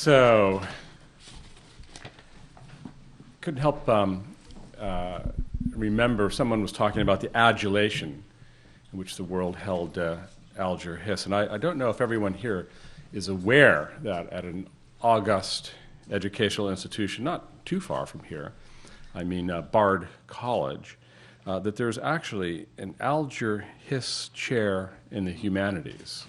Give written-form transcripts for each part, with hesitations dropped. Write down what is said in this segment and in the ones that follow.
So, couldn't help remember someone was talking about the adulation in which the world held Alger Hiss. And I don't know if everyone here is aware that at an august educational institution, not too far from here, I mean Bard College, that there's actually an Alger Hiss chair in the humanities.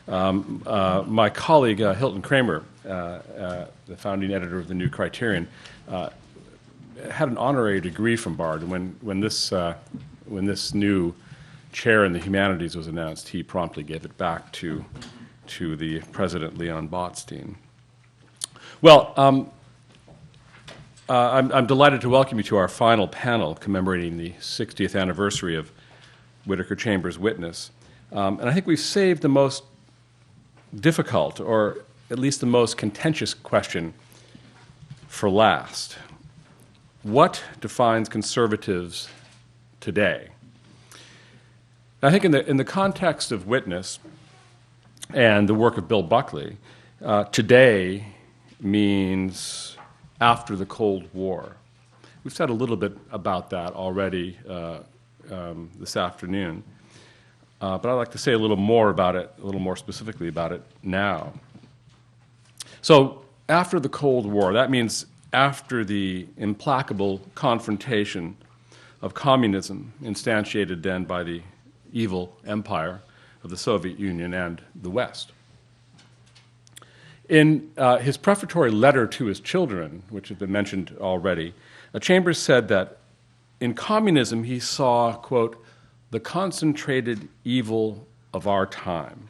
My colleague, Hilton Kramer, the founding editor of the New Criterion, had an honorary degree from Bard. And when this new chair in the humanities was announced, he promptly gave it back to the president, Leon Botstein. Well, I'm delighted to welcome you to our final panel commemorating the 60th anniversary of Whittaker Chambers Witness. And I think we've saved the most difficult, or at least the most contentious question for last. What defines conservatives today? I think in the context of Witness and the work of Bill Buckley, today means after the Cold War. We've said a little bit about that already this afternoon, but I'd like to say a little more about it, a little more specifically about it now. So after the Cold War, that means after the implacable confrontation of communism, instantiated then by the evil empire of the Soviet Union and the West. In his prefatory letter to his children, which has been mentioned already, Chambers said that in communism he saw, quote, the concentrated evil of our time.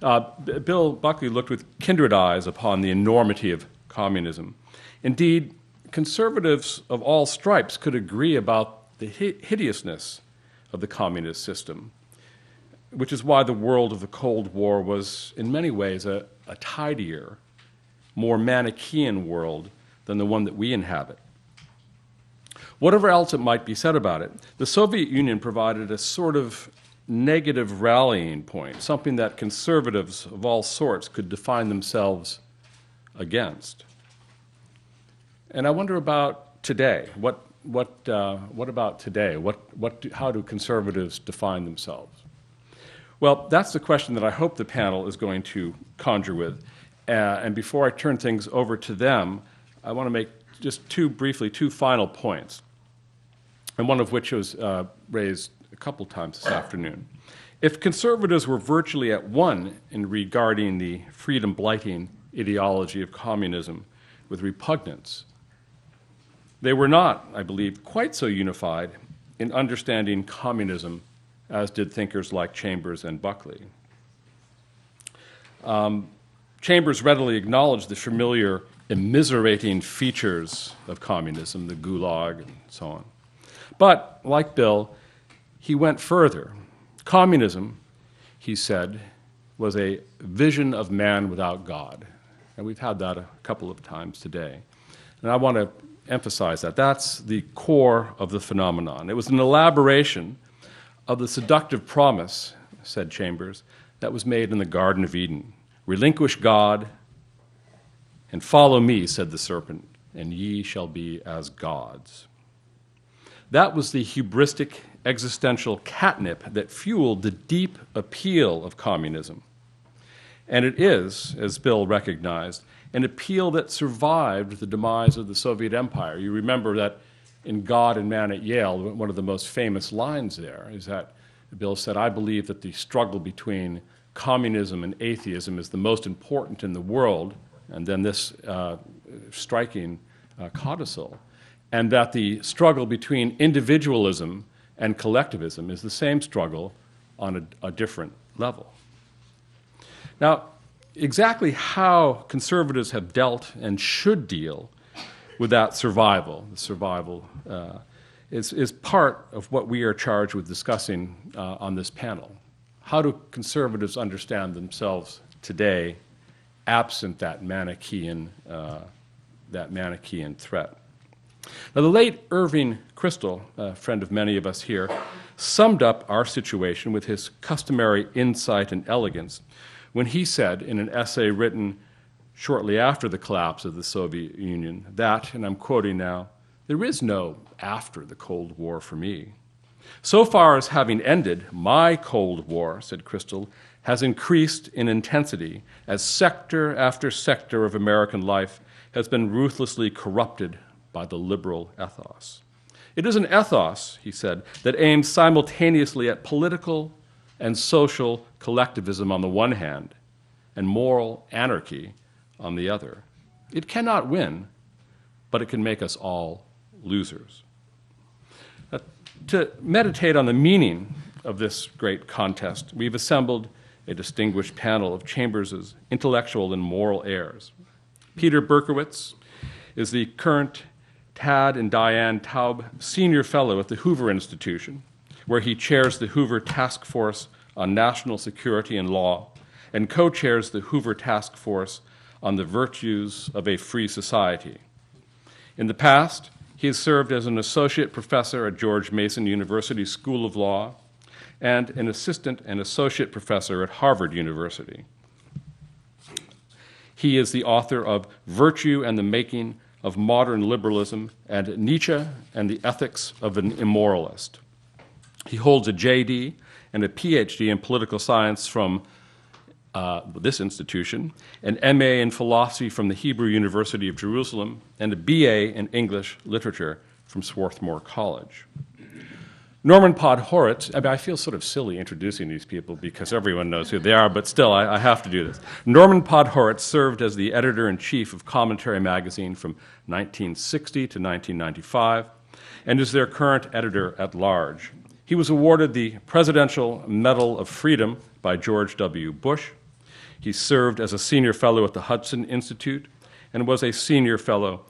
Bill Buckley looked with kindred eyes upon the enormity of communism. Indeed, conservatives of all stripes could agree about the hideousness of the communist system, which is why the world of the Cold War was in many ways a tidier, more Manichaean world than the one that we inhabit. Whatever else it might be said about it, the Soviet Union provided a sort of negative rallying point, something that conservatives of all sorts could define themselves against. And I wonder about today. What about today? How do conservatives define themselves? Well, that's the question that I hope the panel is going to conjure with. And before I turn things over to them, I want to make just two final points, and one of which was raised a couple times this afternoon. If conservatives were virtually at one in regarding the freedom-blighting ideology of communism with repugnance, they were not, I believe, quite so unified in understanding communism as did thinkers like Chambers and Buckley. Chambers readily acknowledged the familiar immiserating features of communism, the gulag and so on. But, like Bill, he went further. Communism, he said, was a vision of man without God. And we've had that a couple of times today. And I want to emphasize that. That's the core of the phenomenon. It was an elaboration of the seductive promise, said Chambers, that was made in the Garden of Eden. Relinquish God and follow me, said the serpent, and ye shall be as gods. That was the hubristic existential catnip that fueled the deep appeal of communism. And it is, as Bill recognized, an appeal that survived the demise of the Soviet Empire. You remember that in God and Man at Yale, one of the most famous lines there is that Bill said, I believe that the struggle between communism and atheism is the most important in the world, and then this striking codicil, and that the struggle between individualism and collectivism is the same struggle on a different level. Now, exactly how conservatives have dealt and should deal with that survival, is part of what we are charged with discussing on this panel. How do conservatives understand themselves today, absent that Manichaean threat? Now, the late Irving Kristol, a friend of many of us here, summed up our situation with his customary insight and elegance when he said in an essay written shortly after the collapse of the Soviet Union that, and I'm quoting now, "There is no after the Cold War for me. So far as having ended, my Cold War," said Crystal, "has increased in intensity as sector after sector of American life has been ruthlessly corrupted by the liberal ethos. It is an ethos," he said, "that aims simultaneously at political and social collectivism on the one hand and moral anarchy on the other. It cannot win, but it can make us all losers." To meditate on the meaning of this great contest, we've assembled a distinguished panel of Chambers' intellectual and moral heirs. Peter Berkowitz is the current Tad and Diane Taub Senior Fellow at the Hoover Institution, where he chairs the Hoover Task Force on National Security and Law and co-chairs the Hoover Task Force on the Virtues of a Free Society. In the past, he has served as an associate professor at George Mason University School of Law and an assistant and associate professor at Harvard University. He is the author of Virtue and the Making of Modern Liberalism and Nietzsche and the Ethics of an Immoralist. He holds a JD and a PhD in political science from this institution, an MA in philosophy from the Hebrew University of Jerusalem, and a BA in English literature from Swarthmore College. Norman Podhoretz, I feel sort of silly introducing these people because everyone knows who they are, but still, I have to do this. Norman Podhoretz served as the editor-in-chief of Commentary magazine from 1960 to 1995 and is their current editor-at-large. He was awarded the Presidential Medal of Freedom by George W. Bush. He served as a senior fellow at the Hudson Institute and was a senior fellow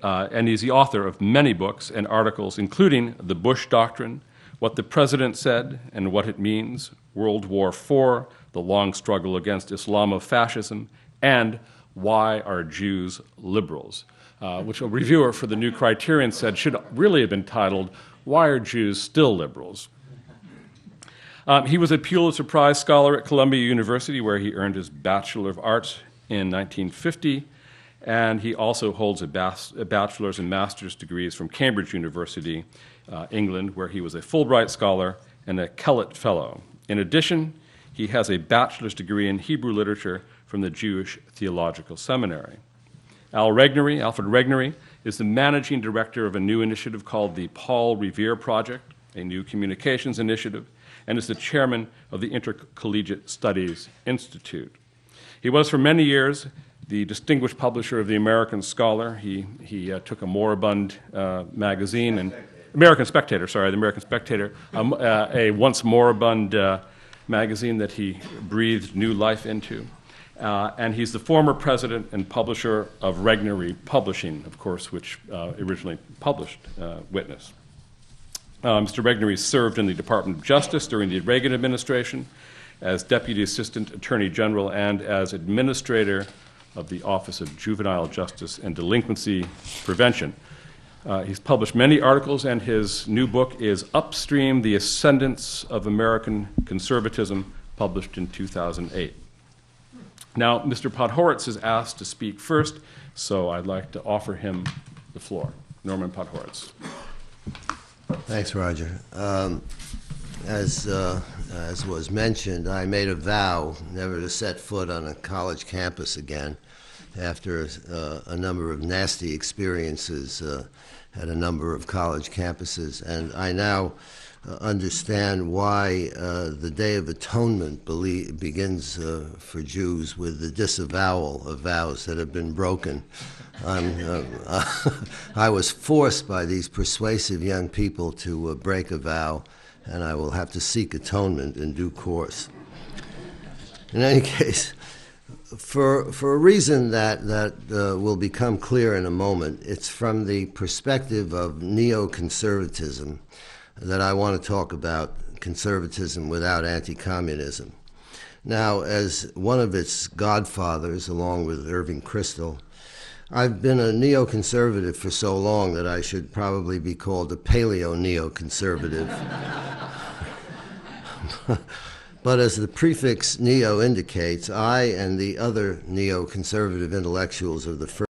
and he's the author of many books and articles, including The Bush Doctrine, What the President Said and What It Means, World War IV, The Long Struggle Against Islamofascism, and Why Are Jews Liberals, which a reviewer for the New Criterion said should really have been titled, Why Are Jews Still Liberals? He was a Pulitzer Prize Scholar at Columbia University, where he earned his Bachelor of Arts in 1950, and he also holds a bachelor's and master's degrees from Cambridge University, England, where he was a Fulbright Scholar and a Kellett Fellow. In addition, he has a bachelor's degree in Hebrew literature from the Jewish Theological Seminary. Alfred Regnery, is the managing director of a new initiative called the Paul Revere Project, a new communications initiative, and is the chairman of the Intercollegiate Studies Institute. He was for many years the distinguished publisher of the American Scholar. He took a moribund magazine, and American Spectator, a once moribund magazine that he breathed new life into. And he's the former president and publisher of Regnery Publishing, of course, which originally published Witness. Mr. Regnery served in the Department of Justice during the Reagan administration as Deputy Assistant Attorney General and as Administrator of the Office of Juvenile Justice and Delinquency Prevention. He's published many articles, and his new book is Upstream, The Ascendance of American Conservatism, published in 2008. Now, Mr. Podhoretz is asked to speak first, so I'd like to offer him the floor. Norman Podhoretz. Thanks, Roger. As was mentioned, I made a vow never to set foot on a college campus again after a number of nasty experiences at a number of college campuses. And I now understand why the Day of Atonement begins for Jews with the disavowal of vows that have been broken. I was forced by these persuasive young people to break a vow, and I will have to seek atonement in due course. In any case, for a reason that will become clear in a moment, it's from the perspective of neoconservatism that I want to talk about conservatism without anti-communism. Now, as one of its godfathers, along with Irving Kristol, I've been a neoconservative for so long that I should probably be called a paleo-neoconservative. But as the prefix neo indicates, I and the other neoconservative intellectuals of the